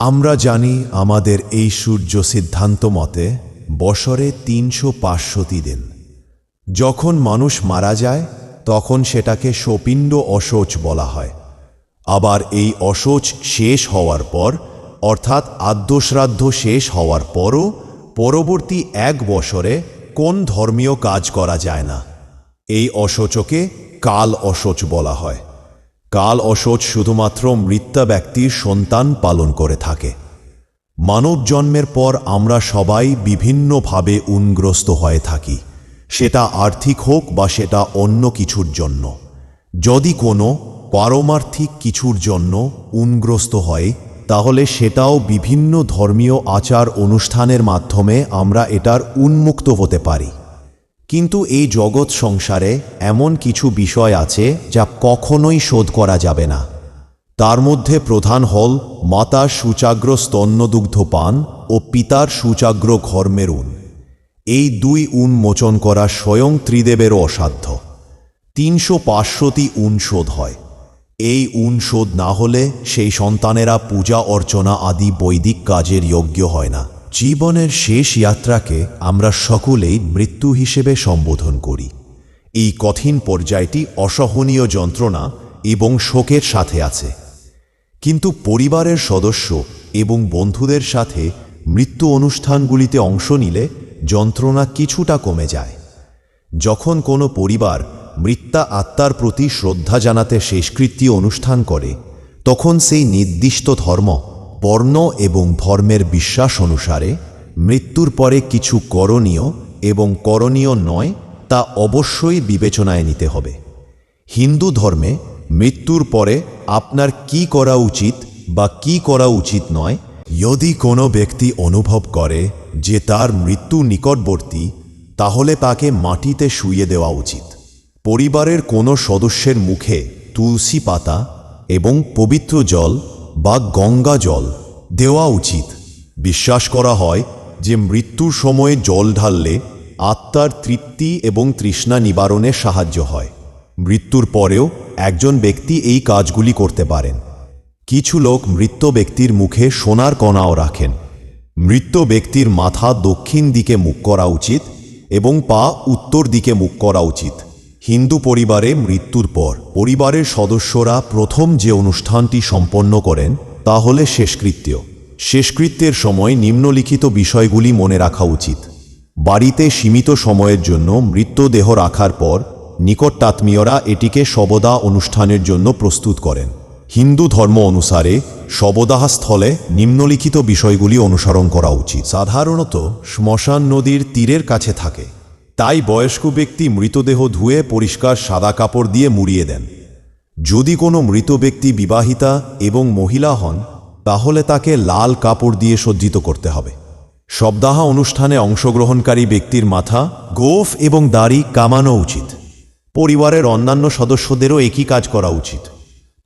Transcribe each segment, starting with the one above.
আমরা জানি আমাদের এই সূর্য সিদ্ধান্ত মতে বছরে ৩৬৫ দিন। যখন মানুষ মারা যায় তখন সেটাকে শোপিণ্ড অশৌচ বলা হয়। আবার এই অশৌচ শেষ হওয়ার পর অর্থাৎ আদ্যশ্রাদ্ধ শেষ হওয়ার পরও পরবর্তী ১ বছরে কোন ধর্মীয় কাজ করা যায় না। এই অশৌচকে কাল অশৌচ বলা হয়। কাল অশৌচ শুধুমাত্র মৃত্যা ব্যক্তির সন্তান পালন করে থাকে। মানব জন্মের পর আমরা সবাই বিভিন্নভাবে উনগ্রস্ত হয়ে থাকি, সেটা আর্থিক হোক বা সেটা অন্য কিছুর জন্য। যদি কোনো পারমার্থিক কিছুর জন্য উনগ্রস্ত হয় তাহলে সেটাও বিভিন্ন ধর্মীয় আচার অনুষ্ঠানের মাধ্যমে আমরা এটার উন্মুক্ত হতে পারি। কিন্তু এই জগৎ সংসারে এমন কিছু বিষয় আছে যা কখনোই শোধ করা যাবে না। তার মধ্যে প্রধান হল মাতার সুচাগ্র স্তন্যদুগ্ধ পান ও পিতার সুচাগ্র ঘর্মের উন। এই ২ উন মোচন করা স্বয়ং ত্রিদেবেরও অসাধ্য। ৩৫০টি উন শোধ হয়। এই উন শোধ না হলে সেই সন্তানেরা পূজা অর্চনা আদি বৈদিক কাজের যোগ্য হয় না। জীবনের শেষ যাত্রাকে আমরা সকলেই মৃত্যু হিসেবে সম্বোধন করি। এই কঠিন পর্যায়টি অসহনীয় যন্ত্রণা এবং শোকের সাথে আছে। কিন্তু পরিবারের সদস্য এবং বন্ধুদের সাথে মৃত্যু অনুষ্ঠানগুলিতে অংশ নিলে যন্ত্রণা কিছুটা কমে যায়। যখন কোনো পরিবার মৃত্যা আত্মার প্রতি শ্রদ্ধা জানাতে শেষকৃত্য অনুষ্ঠান করে তখন সেই নির্দিষ্ট ধর্ম, বর্ণ এবং ধর্মের বিশ্বাস অনুসারে মৃত্যুর পরে কিছু করণীয় এবং করণীয় নয় তা অবশ্যই বিবেচনায় নিতে হবে। হিন্দু ধর্মে মৃত্যুর পরে আপনার কি করা উচিত বা কি করা উচিত নয়, যদি কোনো ব্যক্তি অনুভব করে যে তার মৃত্যু নিকটবর্তী তাহলে তাকে মাটিতে শুইয়ে দেওয়া উচিত। পরিবারের কোনো সদস্যের মুখে তুলসী পাতা এবং পবিত্র জল বা গঙ্গা জল দেওয়া উচিত। বিশ্বাস করা হয় যে মৃত্যুর সময়ে জল ঢাললে আত্মার তৃপ্তি এবং তৃষ্ণা নিবারণে সাহায্য হয়। মৃত্যুর পরেও একজন ব্যক্তি এই কাজগুলি করতে পারেন। কিছু লোক মৃত ব্যক্তির মুখে সোনার কণাও রাখেন। মৃত ব্যক্তির মাথা দক্ষিণ দিকে মুখ করা উচিত এবং পা উত্তর দিকে মুখ করা উচিত। হিন্দু পরিবারে মৃত্যুর পর পরিবারের সদস্যরা প্রথম যে অনুষ্ঠানটি সম্পন্ন করেন তা হল শেষকৃত্য। শেষকৃত্যের সময় নিম্নলিখিত বিষয়গুলি মনে রাখা উচিত। বাড়িতে সীমিত সময়ের জন্য মৃতদেহ রাখার পর নিকটাত্মীয়রা এটিকে শবদাহ অনুষ্ঠানের জন্য প্রস্তুত করেন। হিন্দু ধর্ম অনুসারে শবদাহ স্থলে নিম্নলিখিত বিষয়গুলি অনুসরণ করা উচিত। সাধারণত শ্মশান নদীর তীরের কাছে থাকে, তাই বয়স্ক ব্যক্তি মৃতদেহ ধুয়ে পরিষ্কার সাদা কাপড় দিয়ে মুড়িয়ে দেন। যদি কোনো মৃত ব্যক্তি বিবাহিতা এবং মহিলা হন তাহলে তাকে লাল কাপড় দিয়ে সজ্জিত করতে হবে। শবদাহ অনুষ্ঠানে অংশগ্রহণকারী ব্যক্তির মাথা, গোঁফ এবং দাড়ি কামানো উচিত। পরিবারের অন্যান্য সদস্যদেরও একই কাজ করা উচিত।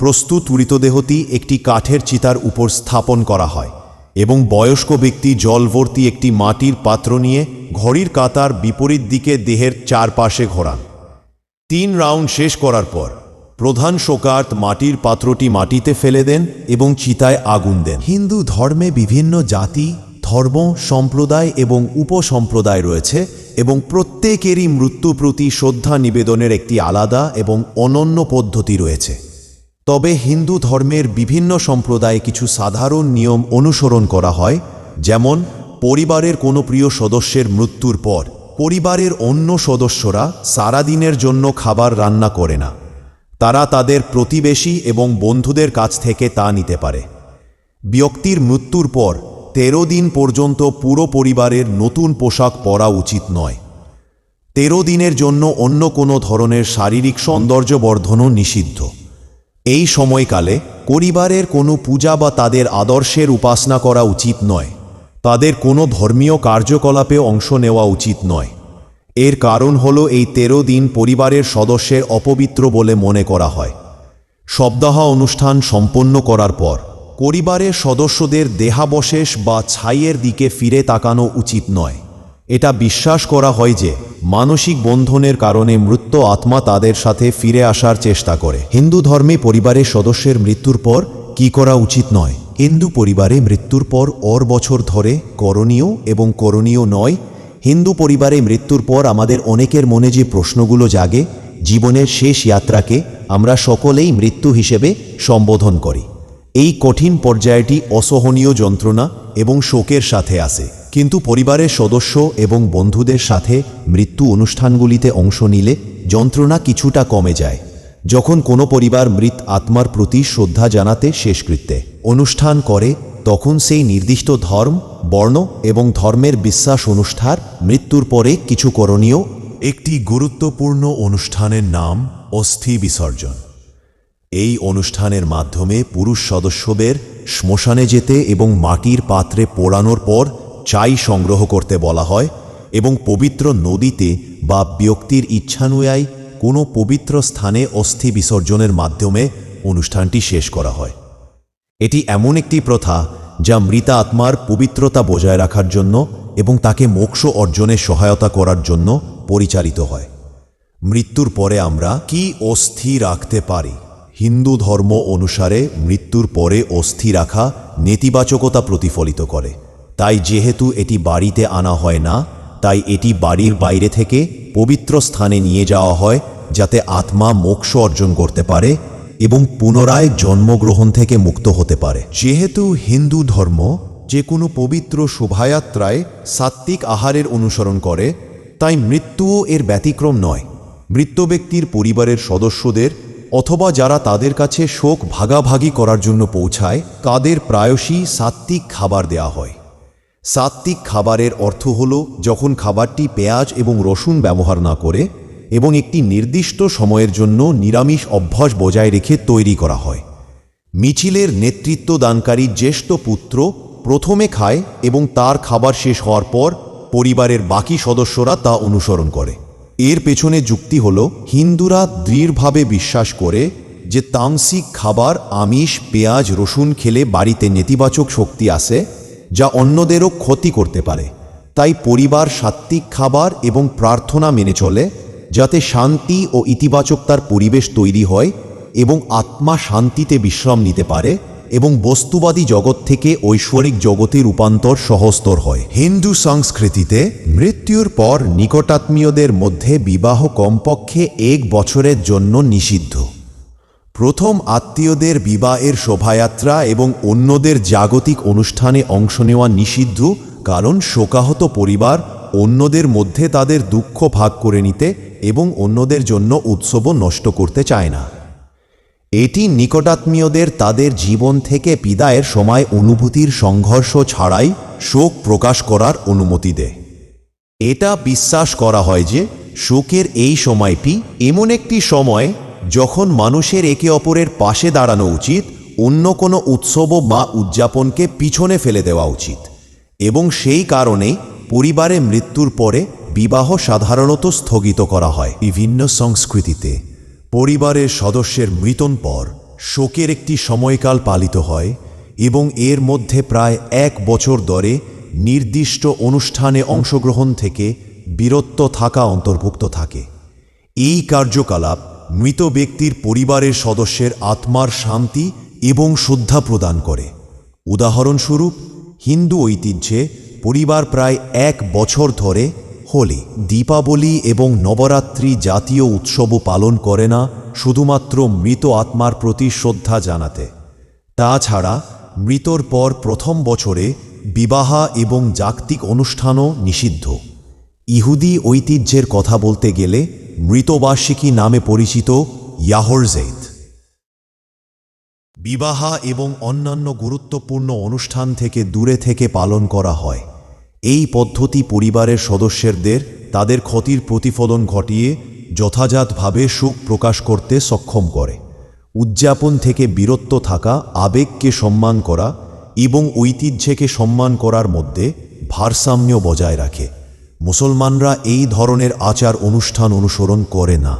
প্রস্তুত মৃতদেহটি একটি কাঠের চিতার উপর স্থাপন করা হয় এবং বয়স্ক ব্যক্তি জলভর্তি একটি মাটির পাত্র নিয়ে ঘড়ির কাঁটার বিপরীত দিকে দেহের চারপাশে ঘোরান। ৩ রাউন্ড শেষ করার পর প্রধান শোকার্ত মাটির পাত্রটি মাটিতে ফেলে দেন এবং চিতায় আগুন দেন। হিন্দু ধর্মে বিভিন্ন জাতি, ধর্ম, সম্প্রদায় এবং উপসম্প্রদায় রয়েছে এবং প্রত্যেকেরই মৃত্যু প্রতি শ্রদ্ধা নিবেদনের একটি আলাদা এবং অনন্য পদ্ধতি রয়েছে। তবে হিন্দু ধর্মের বিভিন্ন সম্প্রদায়ে কিছু সাধারণ নিয়ম অনুসরণ করা হয়, যেমন পরিবারের কোনো প্রিয় সদস্যের মৃত্যুর পর পরিবারের অন্য সদস্যরা সারাদিনের জন্য খাবার রান্না করে না। তারা তাদের প্রতিবেশী এবং বন্ধুদের কাছ থেকে তা নিতে পারে। ব্যক্তির মৃত্যুর পর ১৩ দিন পর্যন্ত পুরো পরিবারের নতুন পোশাক পরা উচিত নয়। ১৩ দিনের জন্য অন্য কোনো ধরনের শারীরিক সৌন্দর্যবর্ধনও নিষিদ্ধ। এই সময়কালে পরিবারের কোনো পূজা বা তাদের আদর্শের উপাসনা করা উচিত নয়। তাদের কোনো ধর্মীয় কার্যকলাপে অংশ নেওয়া উচিত নয়। এর কারণ হল এই ১৩ দিন পরিবারের সদস্যের অপবিত্র বলে মনে করা হয়। শবদাহ অনুষ্ঠান সম্পন্ন করার পর পরিবারের সদস্যদের দেহাবশেষ বা ছাইয়ের দিকে ফিরে তাকানো উচিত নয়। এটা বিশ্বাস করা হয় যে মানসিক বন্ধনের কারণে মৃত আত্মা তাদের সাথে ফিরে আসার চেষ্টা করে। হিন্দু ধর্মে পরিবারের সদস্যের মৃত্যুর পর কি করা উচিত নয়। হিন্দু পরিবারে মৃত্যুর পর বছর ধরে করণীয় এবং করণীয় নয়। হিন্দু পরিবারে মৃত্যুর পর আমাদের অনেকের মনে যে প্রশ্নগুলো জাগে, জীবনের শেষ যাত্রাকে আমরা সকলেই মৃত্যু হিসেবে সম্বোধন করি। এই কঠিন পর্যায়টি অসহনীয় যন্ত্রণা এবং শোকের সাথে আসে, কিন্তু পরিবারের সদস্য এবং বন্ধুদের সাথে মৃত্যু অনুষ্ঠানগুলিতে অংশ নিলে যন্ত্রণা কিছুটা কমে যায়। যখন কোনো পরিবার মৃত আত্মার প্রতি শ্রদ্ধা জানাতে শেষকৃত্যে অনুষ্ঠান করে, তখন সেই নির্দিষ্ট ধর্ম, বর্ণ এবং ধর্মের বিশ্বাস অনুষ্ঠান মৃত্যুর পরে কিছু করণীয় একটি গুরুত্বপূর্ণ অনুষ্ঠানের নাম অস্থি বিসর্জন। এই অনুষ্ঠানের মাধ্যমে পুরুষ সদস্যদের শ্মশানে যেতে এবং মাটির পাত্রে পোড়ানোর পর চাই সংগ্রহ করতে বলা হয় এবং পবিত্র নদীতে বা ব্যক্তির ইচ্ছানুযায়ী কোনো পবিত্র স্থানে অস্থি বিসর্জনের মাধ্যমে অনুষ্ঠানটি শেষ করা হয়। এটি এমন একটি প্রথা যা মৃত আত্মার পবিত্রতা বজায় রাখার জন্য এবং তাকে মোক্ষ অর্জনে সহায়তা করার জন্য পরিচালিত হয়। মৃত্যুর পরে আমরা কি অস্থি রাখতে পারি? হিন্দু ধর্ম অনুসারে মৃত্যুর পরে অস্থি রাখা নেতিবাচকতা প্রতিফলিত করে। তাই যেহেতু এটি বাড়িতে আনা হয় না, তাই এটি বাড়ির বাইরে থেকে পবিত্র স্থানে নিয়ে যাওয়া হয়, যাতে আত্মা মোক্ষ অর্জন করতে পারে এবং পুনরায় জন্মগ্রহণ থেকে মুক্ত হতে পারে। যেহেতু হিন্দু ধর্ম যে কোনো পবিত্র শোভাযাত্রায় সাত্ত্বিক আহারের অনুসরণ করে, তাই মৃত্যুও এর ব্যতিক্রম নয়। মৃত ব্যক্তির পরিবারের সদস্যদের অথবা যারা তাদের কাছে শোক ভাগাভাগি করার জন্য পৌঁছায়, তাদের প্রায়শই সাত্ত্বিক খাবার দেয়া হয়। সাত্ত্বিক খাবারের অর্থ হল যখন খাবারটি পেঁয়াজ এবং রসুন ব্যবহার না করে এবং একটি নির্দিষ্ট সময়ের জন্য নিরামিষ অভ্যাস বজায় রেখে তৈরি করা হয়। মিছিলের নেতৃত্ব দানকারী জ্যেষ্ঠ পুত্র প্রথমে খায় এবং তার খাবার শেষ হওয়ার পর পরিবারের বাকি সদস্যরা তা অনুসরণ করে। এর পেছনে যুক্তি হল, হিন্দুরা দৃঢ়ভাবে বিশ্বাস করে যে তামসিক খাবার আমিষ, পেঁয়াজ, রসুন খেলে বাড়িতে নেতিবাচক শক্তি আসে, যা অন্যদেরও ক্ষতি করতে পারে। তাই পরিবার সাত্ত্বিক খাবার এবং প্রার্থনা মেনে চলে, যাতে শান্তি ও ইতিবাচকতার পরিবেশ তৈরি হয় এবং আত্মা শান্তিতে বিশ্রাম নিতে পারে এবং বস্তুবাদী জগৎ থেকে ঐশ্বরিক জগতে রূপান্তর সহজতর হয়। হিন্দু সংস্কৃতিতে মৃত্যুর পর নিকটাত্মীয়দের মধ্যে বিবাহ কমপক্ষে 1 বছরের জন্য নিষিদ্ধ। প্রথম আত্মীয়দের বিবাহের শোভাযাত্রা এবং অন্যদের জাগতিক অনুষ্ঠানে অংশ নেওয়া নিষিদ্ধ, কারণ শোকাহত পরিবার অন্যদের মধ্যে তাদের দুঃখ ভাগ করে নিতে এবং অন্যদের জন্য উৎসব নষ্ট করতে চায় না। এটি নিকটাত্মীয়দের তাদের জীবন থেকে বিদায়ের সময় অনুভূতির সংঘর্ষ ছাড়াই শোক প্রকাশ করার অনুমতি দেয়। এটা বিশ্বাস করা হয় যে শোকের এই সময়টি এমন একটি সময় যখন মানুষের একে অপরের পাশে দাঁড়ানো উচিত, অন্য কোনো উৎসব বা উদযাপনকে পিছনে ফেলে দেওয়া উচিত, এবং সেই কারণেই পরিবারে মৃত্যুর পরে বিবাহ সাধারণত স্থগিত করা হয়। বিভিন্ন সংস্কৃতিতে পরিবারের সদস্যের মৃত্যুর পর শোকের একটি সময়কাল পালিত হয় এবং এর মধ্যে প্রায় 1 বছর ধরে নির্দিষ্ট অনুষ্ঠানে অংশগ্রহণ থেকে বিরত থাকা অন্তর্ভুক্ত থাকে। এই কার্যকলাপ মৃত ব্যক্তির পরিবারের সদস্যের আত্মার শান্তি এবং শ্রদ্ধা প্রদান করে। উদাহরণস্বরূপ, হিন্দু ঐতিহ্যে পরিবার প্রায় 1 বছর ধরে হোলি, দীপাবলি এবং নবরাত্রি জাতীয় উৎসব পালন করে না, শুধুমাত্র মৃত আত্মার প্রতি শ্রদ্ধা জানাতে। তাছাড়া মৃত্যুর পর প্রথম বছরে বিবাহ এবং জাগতিক অনুষ্ঠানও নিষিদ্ধ। ইহুদি ঐতিহ্যের কথা বলতে গেলে মৃতবার্ষিকী নামে পরিচিত ইয়াহরজেত বিবাহ এবং অন্যান্য গুরুত্বপূর্ণ অনুষ্ঠান থেকে দূরে থেকে পালন করা হয়। এই পদ্ধতি পরিবারের সদস্যদের তাদের ক্ষতির প্রতিফলন ঘটিয়ে যথাযথভাবে শোক প্রকাশ করতে সক্ষম করে। উদযাপন থেকে বিরত থাকা আবেগকে সম্মান করা এবং ঐতিহ্যকে সম্মান করার মধ্যে ভারসাম্য বজায় রাখে। মুসলমানরা এই ধরনের আচার অনুষ্ঠান অনুসরণ করে না,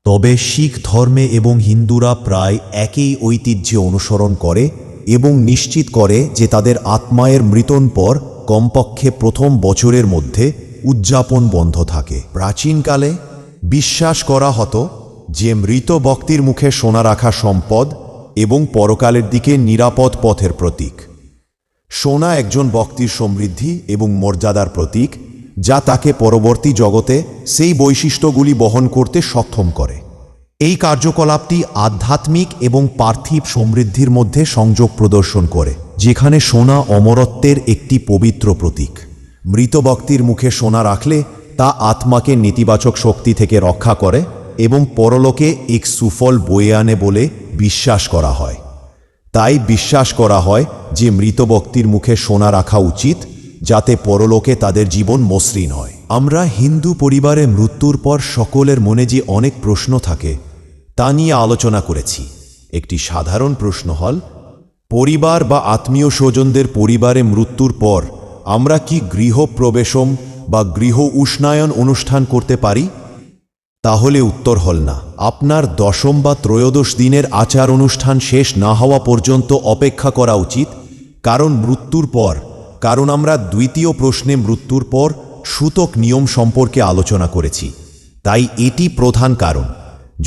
তবে শিখ ধর্মে এবং হিন্দুরা প্রায় একই ঐতিহ্য অনুসরণ করে এবং নিশ্চিত করে যে তাদের আত্মায়ের মৃত্যুর পর কমপক্ষে প্রথম বছরের মধ্যে উদযাপন বন্ধ থাকে। প্রাচীনকালে বিশ্বাস করা হতো যে মৃত ব্যক্তির মুখে সোনা রাখা সম্পদ এবং পরকালের দিকে নিরাপদ পথের প্রতীক। সোনা একজন ব্যক্তির সমৃদ্ধি এবং মর্যাদার প্রতীক, যা তাকে পরবর্তী জগতে সেই বৈশিষ্ট্যগুলি বহন করতে সক্ষম করে। এই কার্যকলাপটি আধ্যাত্মিক এবং পার্থিব সমৃদ্ধির মধ্যে সংযোগ প্রদর্শন করে, যেখানে সোনা অমরত্বের একটি পবিত্র প্রতীক। মৃত ব্যক্তির মুখে সোনা রাখলে তা আত্মাকে নেতিবাচক শক্তি থেকে রক্ষা করে এবং পরলোকে এক সুফল বয়ে আনে বলে বিশ্বাস করা হয়। তাই বিশ্বাস করা হয় যে মৃত ব্যক্তির মুখে সোনা রাখা উচিত, যাতে পরলোকে তাদের জীবন মসৃণ হয়। আমরা হিন্দু পরিবারে মৃত্যুর পর সকলের মনে যে অনেক প্রশ্ন থাকে তা নিয়ে আলোচনা করেছি। একটি সাধারণ প্রশ্ন হল, পরিবার বা আত্মীয় স্বজনদের পরিবারে মৃত্যুর পর আমরা কি গৃহপ্রবেশম বা গৃহ উষ্ণায়ন অনুষ্ঠান করতে পারি? তাহলে উত্তর হল না। আপনার দশম বা ত্রয়োদশ দিনের আচার অনুষ্ঠান শেষ না হওয়া পর্যন্ত অপেক্ষা করা উচিত, কারণ আমরা দ্বিতীয় প্রশ্নে মৃত্যুর পর সূতক নিয়ম সম্পর্কে আলোচনা করেছি। তাই এটি প্রধান কারণ।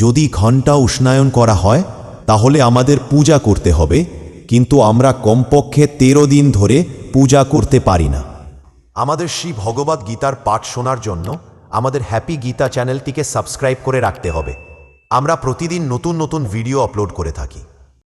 যদি ঘণ্টা উষ্ণায়ন করা হয় তাহলে আমাদের পূজা করতে হবে, কিন্তু আমরা কমপক্ষে 13 দিন ধরে পূজা করতে পারি না। আমাদের শ্রী ভগবদ্ গীতার পাঠ শোনার জন্য আমাদের হ্যাপি গীতা চ্যানেলটিকে সাবস্ক্রাইব করে রাখতে হবে। আমরা প্রতিদিন নতুন নতুন ভিডিও আপলোড করে থাকি।